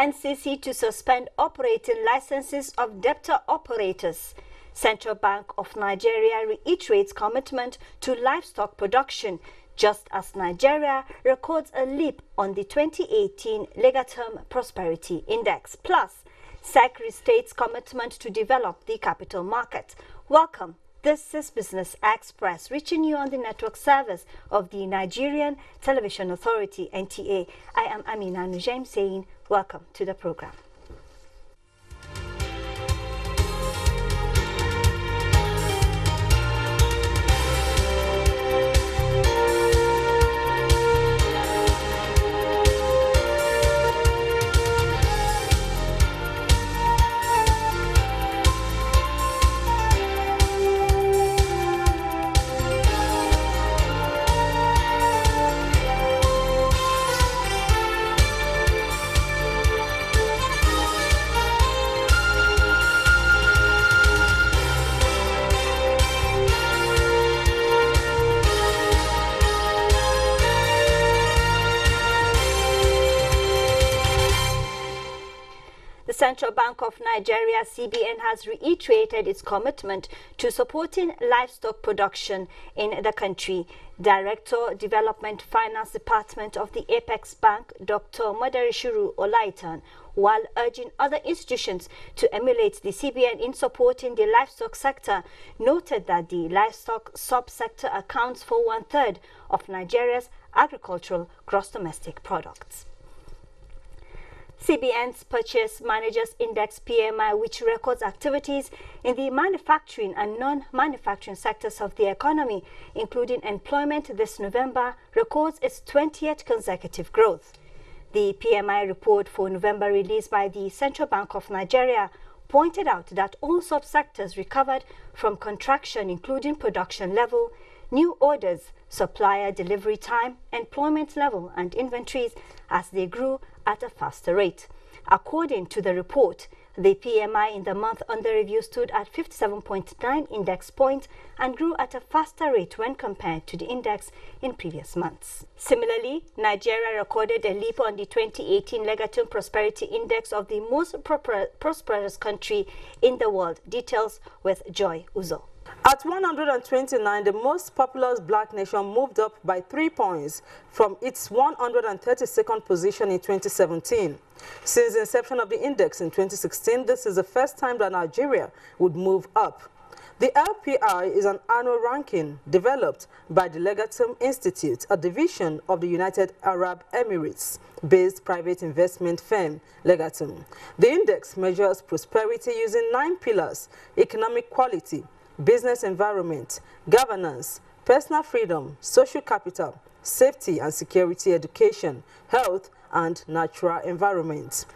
NCC to suspend operating licenses of debtor operators. Central Bank of Nigeria reiterates commitment to livestock production, just as Nigeria records a leap on the 2018 Legatum Prosperity Index. Plus, SEC restates commitment to develop the capital market. Welcome. This is Business Express, reaching you on the network service of the Nigerian Television Authority, NTA. I am Amina Nujaim saying welcome to the program. The Central Bank of Nigeria, CBN, has reiterated its commitment to supporting livestock production in the country. Director, Development Finance Department of the Apex Bank, Dr. Madarishuru Olaitan, while urging other institutions to emulate the CBN in supporting the livestock sector, noted that the livestock subsector accounts for 1/3 of Nigeria's agricultural gross domestic products. CBN's Purchase Managers Index PMI, which records activities in the manufacturing and non-manufacturing sectors of the economy, including employment this November, records its 20th consecutive growth. The PMI report for November released by the Central Bank of Nigeria pointed out that all subsectors recovered from contraction, including production level, new orders, supplier delivery time, employment level, and inventories as they grew at a faster rate. According to the report, the PMI in the month under review stood at 57.9 index points and grew at a faster rate when compared to the index in previous months. Similarly, Nigeria recorded a leap on the 2018 Legatum Prosperity Index of the most prosperous country in the world. Details with Joy Uzo. At 129, the most populous black nation moved up by 3 points from its 132nd position in 2017. Since the inception of the index in 2016, this is the first time that Nigeria would move up. The LPI is an annual ranking developed by the Legatum Institute, a division of the United Arab Emirates-based private investment firm, Legatum. The index measures prosperity using 9 pillars: economic quality, business environment, governance, personal freedom, social capital, safety and security, education, health, and natural environment.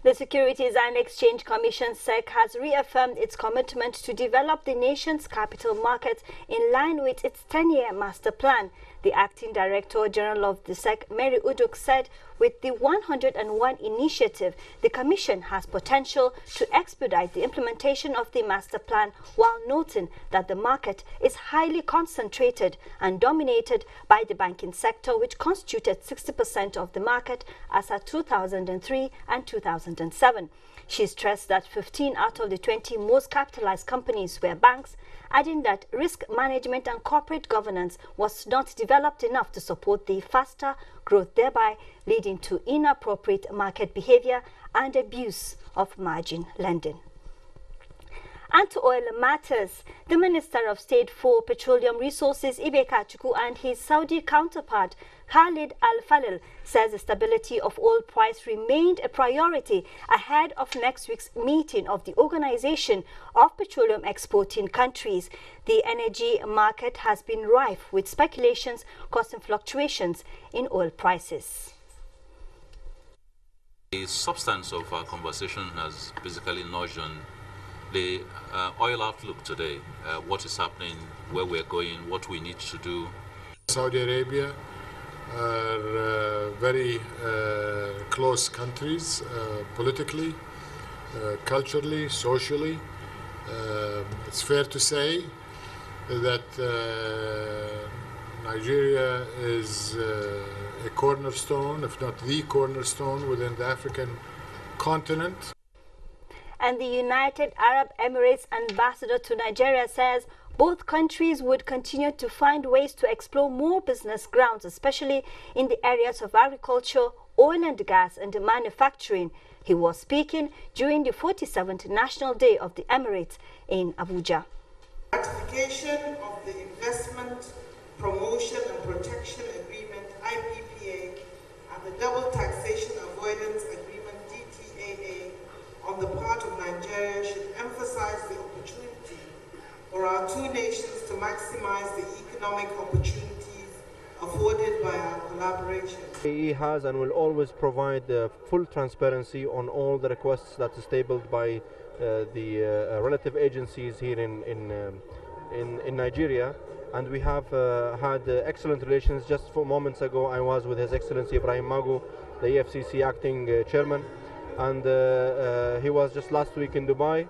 The Securities and Exchange Commission, SEC, has reaffirmed its commitment to develop the nation's capital market in line with its 10-year master plan. The acting director general of the SEC, Mary Uduk, said with the 101 initiative, the Commission has potential to expedite the implementation of the master plan, while noting that the market is highly concentrated and dominated by the banking sector, which constituted 60% of the market as at 2003 and 2007. She stressed that 15 out of the 20 most capitalized companies were banks, adding that risk management and corporate governance was not developed enough to support the faster growth, thereby leading to inappropriate market behavior and abuse of margin lending. And to oil matters, the Minister of State for Petroleum Resources, Ibeka Chukwu, and his Saudi counterpart, Khalid Al-Falil, says the stability of oil price remained a priority ahead of next week's meeting of the Organization of Petroleum Exporting Countries. The energy market has been rife with speculations causing fluctuations in oil prices. The substance of our conversation has basically nudged on the oil outlook today, what is happening, where we're going, what we need to do. Saudi Arabia are very close countries, politically, culturally, socially. It's fair to say that Nigeria is a cornerstone, if not the cornerstone, within the African continent. And the United Arab Emirates ambassador to Nigeria says both countries would continue to find ways to explore more business grounds, especially in the areas of agriculture, oil and gas, and manufacturing. He was speaking during the 47th National Day of the Emirates in Abuja. Ratification of the Investment Promotion and Protection Agreement, IPPA, and the Double Taxation Avoidance Agreement, DTAA, on the part of Nigeria should emphasize the opportunity for our two nations to maximize the economic opportunities afforded by our collaboration. He has and will always provide full transparency on all the requests that is tabled by the relative agencies here in Nigeria, and we have had excellent relations. Just 4 moments ago I was with His Excellency Ibrahim Magu, the EFCC acting chairman, and he was just last week in Dubai,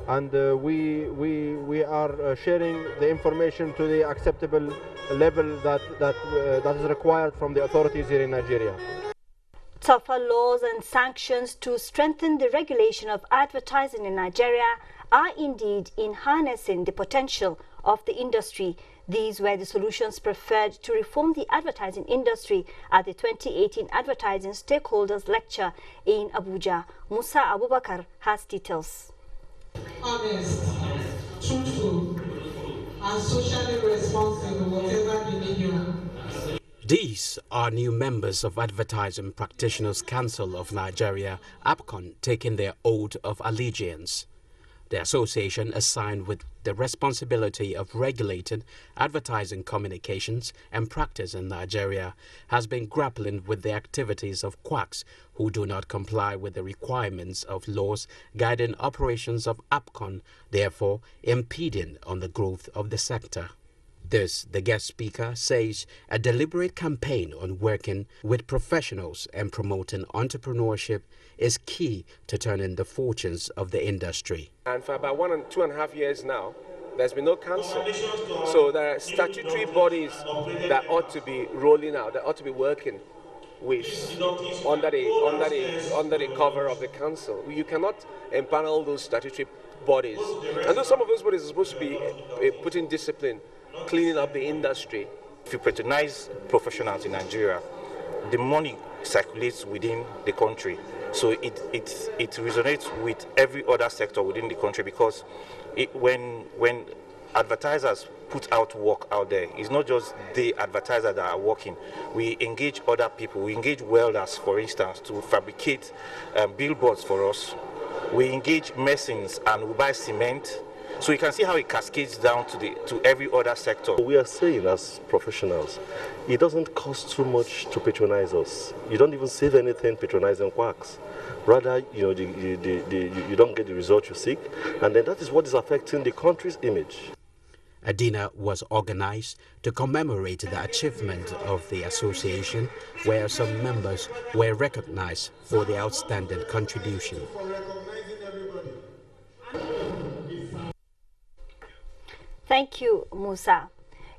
and we are sharing the information to the acceptable level that is required from the authorities here in Nigeria. Tougher laws and sanctions to strengthen the regulation of advertising in Nigeria are indeed in harnessing the potential of the industry. These were the solutions preferred to reform the advertising industry at the 2018 Advertising Stakeholders Lecture in Abuja. Musa Abubakar has details. Honest, truthful, and socially responsible, whatever the medium. These are new members of Advertising Practitioners Council of Nigeria, APCON, taking their oath of allegiance. The association, assigned with the responsibility of regulating advertising communications and practice in Nigeria, has been grappling with the activities of quacks who do not comply with the requirements of laws guiding operations of APCON, therefore impeding on the growth of the sector. This, the guest speaker says, a deliberate campaign on working with professionals and promoting entrepreneurship is key to turning the fortunes of the industry. And for about 1 and 2.5 years now, there's been no council. So there are statutory bodies that ought to be rolling out, that ought to be working with under the cover of the council. You cannot empanel those statutory bodies. And though some of those bodies are supposed to be putting discipline, cleaning up the industry. If you patronize professionals in Nigeria, the money circulates within the country. So it resonates with every other sector within the country, because when advertisers put out work out there, it's not just the advertisers that are working. We engage other people. We engage welders, for instance, to fabricate billboards for us. We engage masons and we buy cement. So you can see how it cascades down to every other sector. We are saying as professionals, it doesn't cost too much to patronize us. You don't even save anything patronizing quacks. Rather, you don't get the result you seek, and then that is what is affecting the country's image. A dinner was organized to commemorate the achievement of the association, where some members were recognized for their outstanding contribution. Thank you, Musa.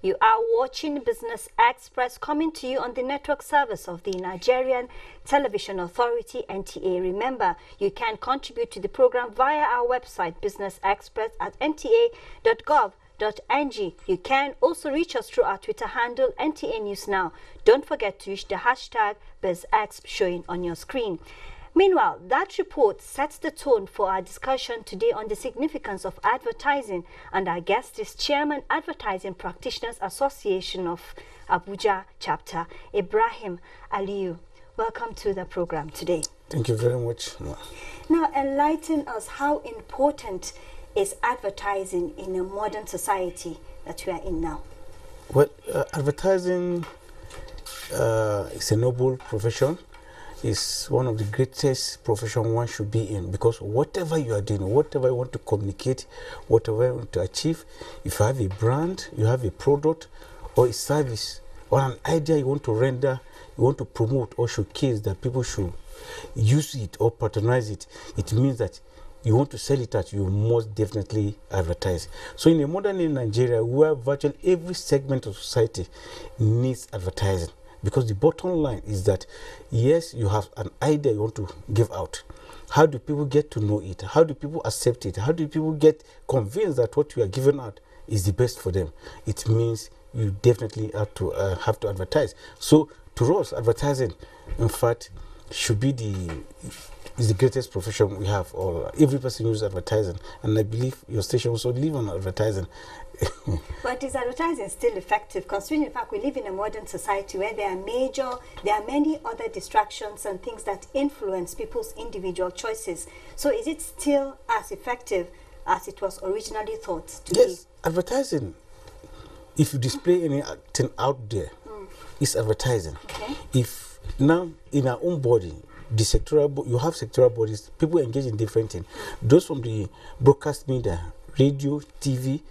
You are watching Business Express, coming to you on the network service of the Nigerian Television Authority, NTA. Remember, you can contribute to the program via our website, businessexpress@nta.gov.ng. You can also reach us through our Twitter handle, NTA News Now. Don't forget to use the hashtag BizExp showing on your screen. Meanwhile, that report sets the tone for our discussion today on the significance of advertising, and our guest is Chairman, Advertising Practitioners Association of Abuja Chapter, Ibrahim Aliyu. Welcome to the program today. Thank you very much. Now, enlighten us, how important is advertising in a modern society that we are in now? Well, advertising is a noble profession. Is one of the greatest professions one should be in, because whatever you are doing, whatever you want to communicate, whatever you want to achieve, if you have a brand, you have a product or a service or an idea you want to render, you want to promote or showcase that people should use it or patronize it, it means that you want to sell it at, you must definitely advertise. So in a modern day Nigeria, where virtually every segment of society needs advertising, because the bottom line is that, yes, you have an idea you want to give out. How do people get to know it? How do people accept it? How do people get convinced that what you are giving out is the best for them? It means you definitely have to advertise. So to us, advertising, in fact, should be is the greatest profession we have. Or every person uses advertising, and I believe your station also live on advertising. But is advertising still effective, considering the fact we live in a modern society where there are many other distractions and things that influence people's individual choices? So is it still as effective as it was originally thought to be? Yes, advertising, if you display anything out there, it's advertising. Okay. If now in our own body, the sectoral, you have sectoral bodies, people engage in different things. Those from the broadcast media, radio, TV,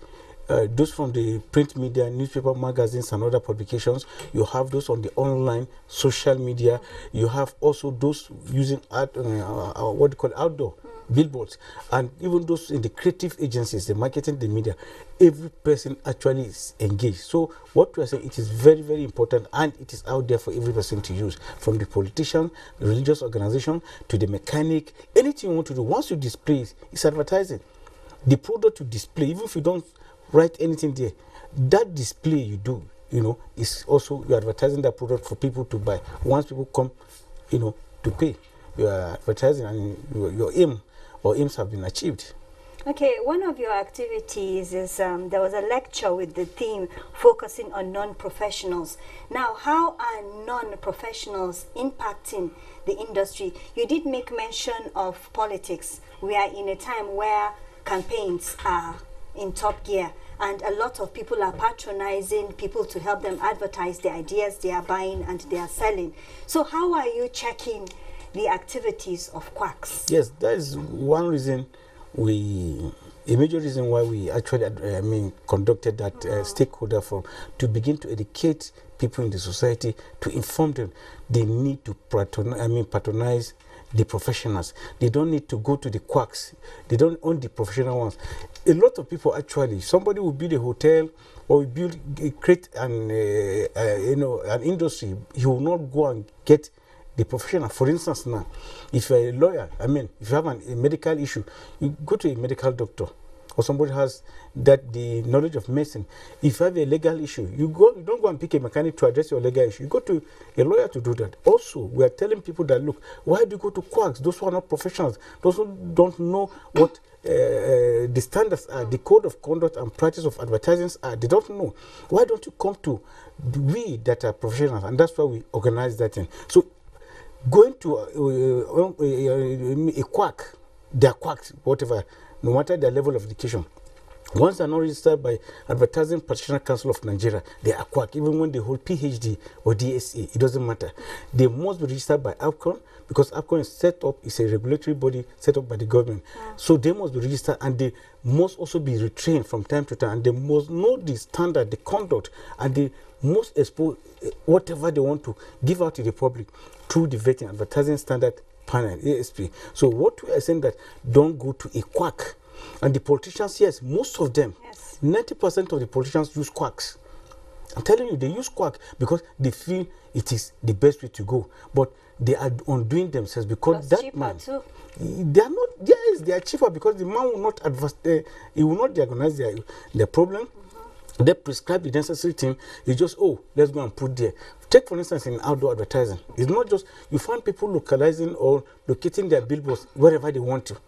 those from the print media, newspaper, magazines, and other publications. You have those on the online, social media. You have also those using what do you call outdoor billboards, and even those in the creative agencies, the marketing, the media. Every person actually is engaged. So what we are saying, it is very, very important, and it is out there for every person to use, from the politician, the religious organization, to the mechanic. Anything you want to do, once you display it, it's advertising. The product you display, even if you don't write anything there, that display you do, is also you're advertising that product for people to buy. Once people come, to pay, you are advertising, and your aim or aims have been achieved. Okay, one of your activities is there was a lecture with the theme focusing on non-professionals. Now, how are non-professionals impacting the industry? You did make mention of politics. We are in a time where campaigns are in top gear, and a lot of people are patronizing people to help them advertise the ideas they are buying and they are selling. So how are you checking the activities of quacks? Yes, that is one reason a major reason why we actually conducted that stakeholder forum, to begin to educate people in the society, to inform them they need to patronize the professionals. They don't need to go to the quacks. They don't own the professional ones. A lot of people actually, somebody will build a hotel or will create an industry. He will not go and get the professional. For instance, now, if you're a lawyer, if you have a medical issue, you go to a medical doctor, or somebody has the knowledge of medicine. If you have a legal issue, you don't go and pick a mechanic to address your legal issue. You go to a lawyer to do that. Also, we are telling people that, look, why do you go to quacks? Those who are not professionals, those who don't know what the standards are, the code of conduct and practice of advertising are. They don't know. Why don't you come to we that are professionals? And that's why we organize that thing. So going to a quack, they're quacks, whatever, no matter their level of education. Once they're not registered by Advertising Practitioner Council of Nigeria, they are quack. Even when they hold PhD or DSA, it doesn't matter. They must be registered by APCON, because APCON is set up, it's a regulatory body set up by the government. So they must be registered, and they must also be retrained from time to time, and they must know the standard, the conduct, and they must expose whatever they want to give out to the public through the Vetting Advertising Standard Panel, ASP. So what we are saying, that don't go to a quack. And the politicians, yes, most of them, 90% of the politicians use quacks. I'm telling you, they use quack because they feel it is the best way to go. But they are undoing themselves, because that man, they are not, yes, they are cheaper, because the man will not he will not diagnose their problem. They prescribe the necessary thing. It's just, let's go and put there. Take, for instance, in outdoor advertising. It's not just, you find people localizing or locating their billboards wherever they want to.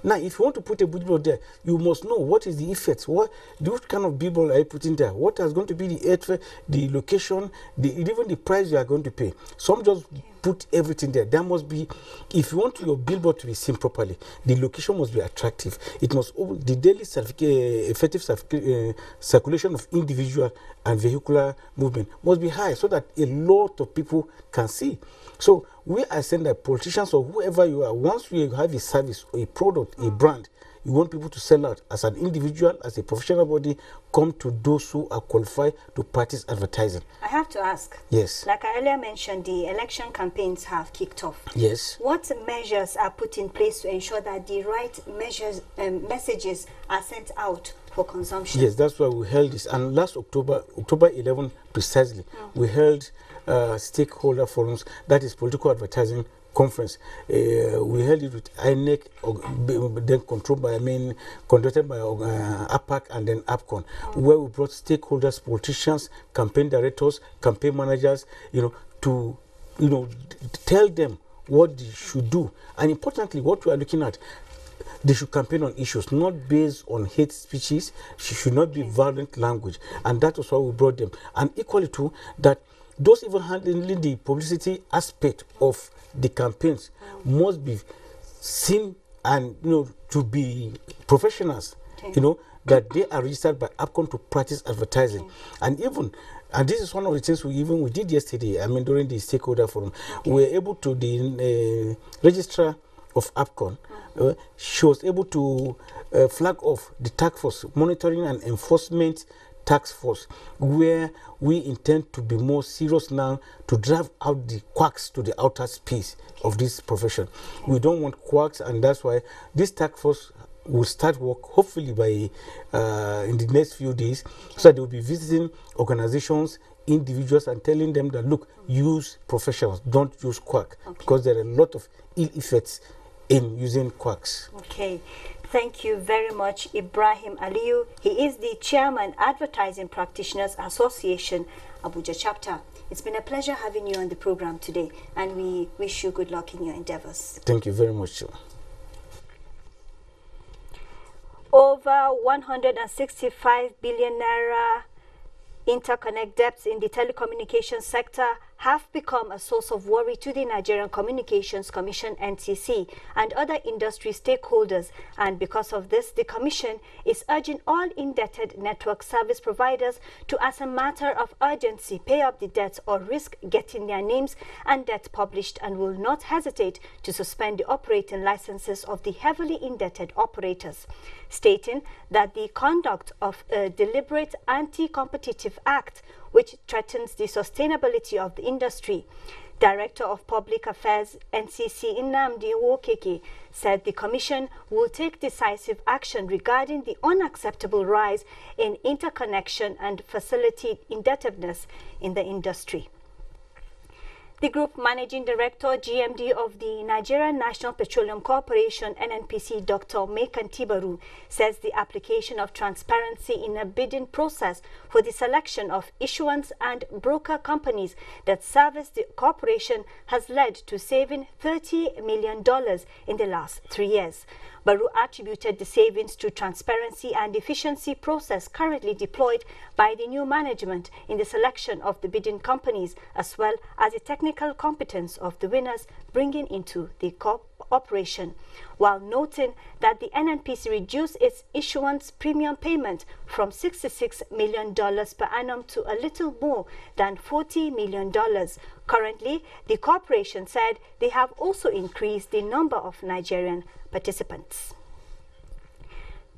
Now, if you want to put a billboard there, you must know what is the effect. What kind of billboard are you putting there? What is going to be the location, even the price you are going to pay. Some just put everything there. There must be, if you want your billboard to be seen properly, the location must be attractive. It must open the daily effective circulation of individual and vehicular movement must be high, so that a lot of people can see. So we are saying that politicians or whoever you are, once you have a service or a product, a brand, We want people to sell out. As an individual, as a professional body, come to those who are qualified to practice advertising. I have to ask. Yes. Like I earlier mentioned, the election campaigns have kicked off. Yes. What measures are put in place to ensure that the right messages are sent out for consumption? Yes, that's why we held this. And last October 11 precisely, we held stakeholder forums, that is political advertising conference. We held it with INEC, then conducted by APAC and then APCON, where we brought stakeholders, politicians, campaign directors, campaign managers, to tell them what they should do. And importantly, what we are looking at, they should campaign on issues, not based on hate speeches. She should not be violent language. And that was why we brought them. And equally too, that those even handling the publicity aspect of the campaigns must be seen and, to be professionals, that they are registered by APCON to practice advertising. And this is one of the things we did yesterday, during the stakeholder forum. We were able to, the registrar of APCON, she was able to flag off the task force, monitoring and enforcement task force, where we intend to be more serious now to drive out the quacks to the outer space of this profession. We don't want quacks, and that's why this task force will start work hopefully by in the next few days, so that they will be visiting organizations, individuals, and telling them that, look, use professionals, don't use quack, because there are a lot of ill effects in using quacks. Okay. Thank you very much, Ibrahim Aliyu. He is the Chairman, Advertising Practitioners Association, Abuja chapter. It's been a pleasure having you on the program today, and we wish you good luck in your endeavors. Thank you very much. Over 165 billion naira interconnect debts in the telecommunications sector have become a source of worry to the Nigerian Communications Commission, NCC, and other industry stakeholders. And because of this, the Commission is urging all indebted network service providers to, as a matter of urgency, pay up the debts or risk getting their names and debt published, and will not hesitate to suspend the operating licenses of the heavily indebted operators, stating that the conduct of a deliberate anti-competitive act which threatens the sustainability of the industry. Director of Public Affairs, NCC, Nnamdi Nwokeke, said the Commission will take decisive action regarding the unacceptable rise in interconnection and facility indebtedness in the industry. The Group Managing Director, GMD of the Nigerian National Petroleum Corporation, NNPC, Dr. Mekan Tibaru, says the application of transparency in a bidding process for the selection of issuance and broker companies that service the corporation has led to saving $30 million in the last 3 years. Baru attributed the savings to transparency and efficiency process currently deployed by the new management in the selection of the bidding companies, as well as the technical competence of the winners bringing into the operation, while noting that the NNPC reduced its issuance premium payment from $66 million per annum to a little more than $40 million. Currently, the corporation said they have also increased the number of Nigerian participants.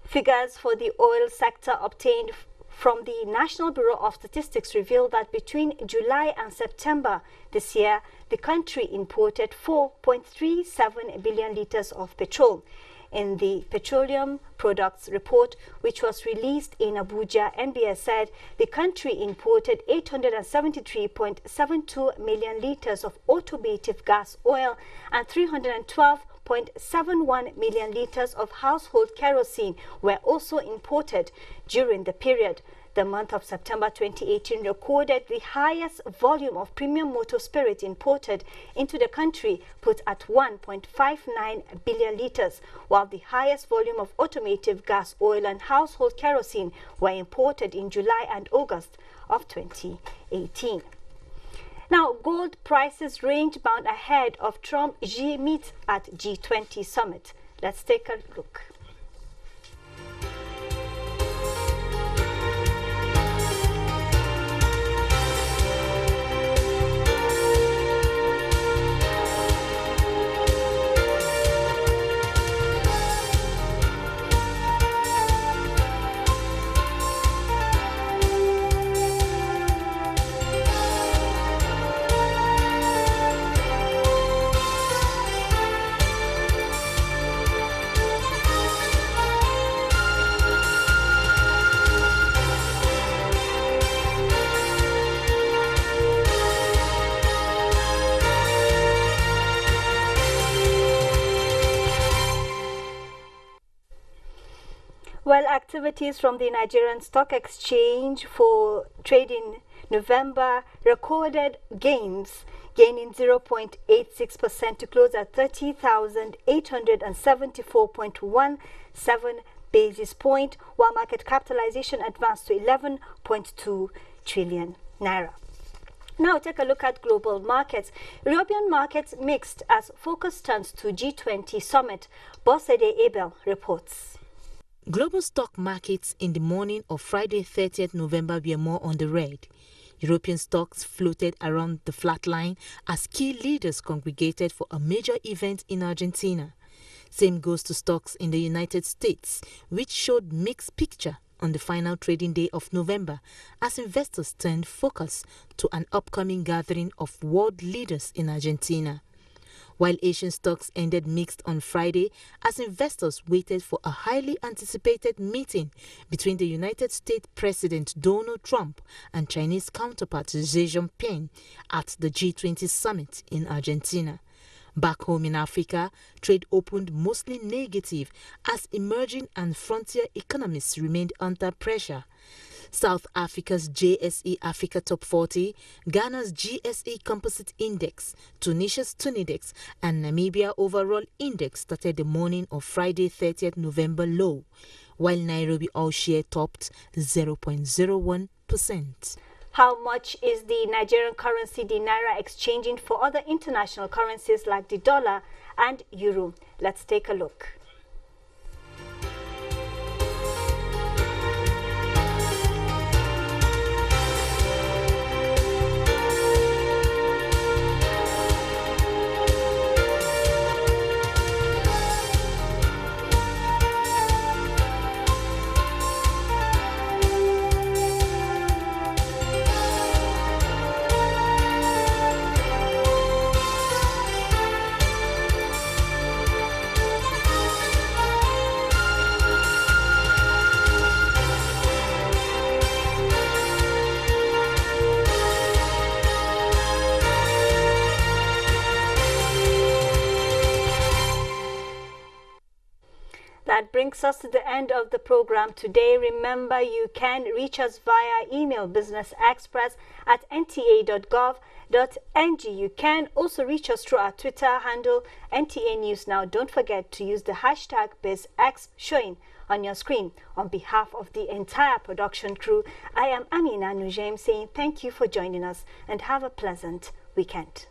Figures for the oil sector obtained from the National Bureau of Statistics reveal that between July and September this year, the country imported 4.37 billion litres of petrol. In the Petroleum Products Report, which was released in Abuja, NBS said the country imported 873.72 million litres of automotive gas oil and 312.71 million litres of household kerosene were also imported during the period. The month of September 2018 recorded the highest volume of premium motor spirit imported into the country, put at 1.59 billion litres, while the highest volume of automotive gas oil and household kerosene were imported in July and August of 2018. Now, gold prices range bound ahead of Trump-Xi meet at G20 summit. Let's take a look. Well, activities from the Nigerian Stock Exchange for trading November recorded gains, gaining 0.86% to close at 30,874.17 basis point, while market capitalization advanced to 11.2 trillion naira. Now take a look at global markets. European markets mixed as focus turns to G20 summit. Bosede Abel reports. Global stock markets in the morning of Friday 30th November were more on the red. European stocks floated around the flat line as key leaders congregated for a major event in Argentina. Same goes to stocks in the United States, which showed mixed picture on the final trading day of November as investors turned focus to an upcoming gathering of world leaders in Argentina. While Asian stocks ended mixed on Friday as investors waited for a highly anticipated meeting between the United States President Donald Trump and Chinese counterpart Xi Jinping at the G20 summit in Argentina. Back home in Africa, trade opened mostly negative as emerging and frontier economies remained under pressure. South Africa's JSE Africa Top 40, Ghana's GSE Composite Index, Tunisia's Tunidex, and Namibia Overall Index started the morning of Friday 30th November low, while Nairobi All-Share topped 0.01%. How much is the Nigerian currency, the Naira, exchanging for other international currencies like the dollar and euro? Let's take a look. That brings us to the end of the program today. Remember, you can reach us via email businessexpress@nta.gov.ng. You can also reach us through our Twitter handle, NTA News Now. Don't forget to use the hashtag BizX showing on your screen. On behalf of the entire production crew, I am Amina Nujem saying thank you for joining us and have a pleasant weekend.